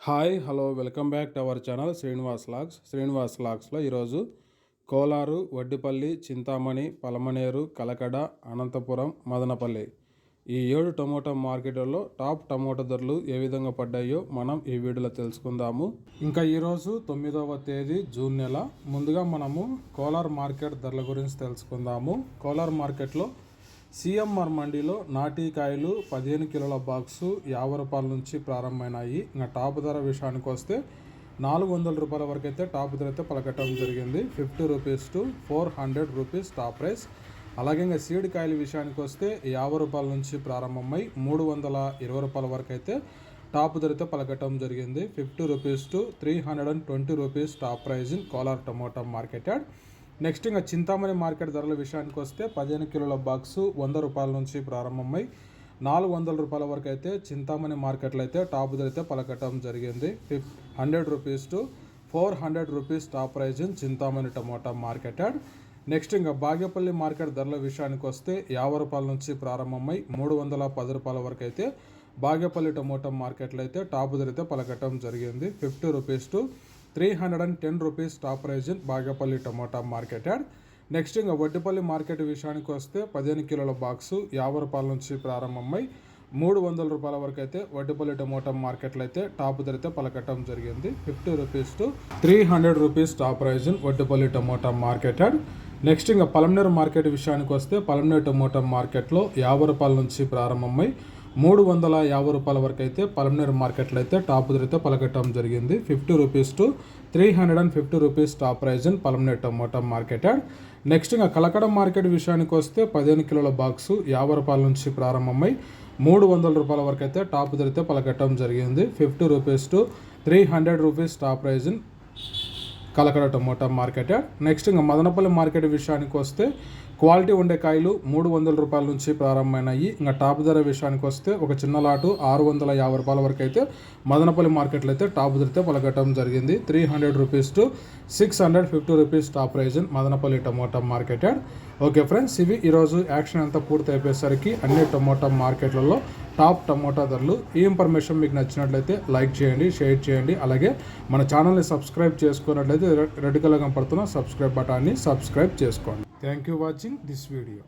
Hi hello welcome back to our channel Srinivas లాగ్స్లో ఈరోజు కోలారు, వడ్డిపల్లి, చింతామణి, పలమనేరు, కలకడ, అనంతపురం, మదనపల్లి ఈ 7 టమోటా మార్కెట్లలో టాప్ టమోటా ధరలు ఏ విధంగా పడ్డాయో మనం ఈ వీడియోలో తెలుసుకుందాము. ఇంకా ఈరోజు 9వ తేదీ జూన్ నెల. ముందుగా మనము కోలార్ మార్కెట్ ధరల గురించి తెలుసుకుందాము. కోలార్ మార్కెట్లో సిఎంఆర్ మండీలో నాటికాయలు 15 కిలోల బాక్సు 50 రూపాయల నుంచి ప్రారంభమైనాయి. ఇంకా టాప్ ధర విషయానికి వస్తే 400 రూపాయల వరకు అయితే టాప్ ధర అయితే పలకటం జరిగింది. 50 rupees to 400 rupees top price. అలాగే ఇంకా సీడ్ కాయల విషయానికి వస్తే 50 రూపాయల నుంచి ప్రారంభమై 320 రూపాయల వరకు అయితే టాప్ ధర అయితే పలకటం జరిగింది. 50 rupees to 320 rupees top price in Kolar tomato market yard. Next ఇంకా చింతామణి మార్కెట్ ధరల విషయానికి వస్తే 15 కిలోల బాక్సు 100 రూపాయల నుంచి ప్రారంభమై 400 రూపాయల వరకు అయితే చింతామణి మార్కెట్లో అయితే టాప్ ధర అయితే పలకటం జరిగింది. 100 rupees to 400 rupees top price in Chintamani tomato market yard. Next ఇంకా బాగేపల్లి మార్కెట్ ధరల విషయానికి వస్తే 50 రూపాయల నుంచి ప్రారంభమై 310 రూపాయల వరకు అయితే బాగేపల్లి టమోటా మార్కెట్లో అయితే టాప్ ధర అయితే పలకటం జరిగింది. 50 rupees to 310 rupees top price in Bagepalli tomato market yard. Next ఇంకా వడ్డిపల్లి మార్కెట్ విషయానికి వస్తే 15 కిలోల బాక్సు 50 రూపాయల నుంచి ప్రారంభమై 300 రూపాయల వరకు అయితే వడ్డిపల్లి టమోటా మార్కెట్లో అయితే టాప్ ధర అయితే పలకటం జరిగింది. 50 rupees to 300 rupees top price in Vaddipalli tomato market yard. Next ఇంకా పలమనేరు మార్కెట్ విషయానికి వస్తే పలమనేరు టమోటా మార్కెట్లో 50 రూపాయల నుంచి ప్రారంభమై 350 రూపాయల వరకు అయితే పలమనేరు మార్కెట్లో అయితే టాప్ ధర అయితే పలకటం జరిగింది. 50 rupees to 350 rupees top price in Palamaneru tomato market yard. Next ఇంకా కలకడ మార్కెట్ విషయానికి వస్తే 15 కిలోల బాక్సు 50 రూపాయల నుంచి ప్రారంభమై 300 రూపాయల వరకు అయితే టాప్ ధర అయితే పలకటం జరిగింది. 50 rupees to 300 rupees top price in Kalakada tomato market yard. Next ఇంకా మదనపల్లి మార్కెట్ విషయానికి వస్తే క్వాలిటీ ఉండే కాయలు 300 రూపాయల నుంచి ప్రారంభమైనాయి. ఇంకా టాప్ ధర విషయానికి వస్తే ఒక చిన్న లాటు 650 రూపాయల వరకు అయితే మదనపల్లి మార్కెట్లో అయితే టాప్ ధర అయితే పలకటం జరిగింది. 300 rupees to 650 rupees top price in Madanapalle tomato market yard. Okay friends, ఇవి ఈరోజు యాక్షన్ అంతా పూర్తి అయిపోయేసరికి అన్ని టమోటా మార్కెట్లలో టాప్ టమోటా ధరలు. ఈ ఇన్ఫర్మేషన్ మీకు నచ్చినట్లయితే లైక్ చేయండి, షేర్ చేయండి. అలాగే మన ఛానల్ని సబ్స్క్రైబ్ చేసుకున్నట్లయితే రెడ్ కలర్ కనపడుతున్న సబ్స్క్రైబ్ బటాన్ని సబ్స్క్రైబ్ చేసుకోండి. Thank you watching this video.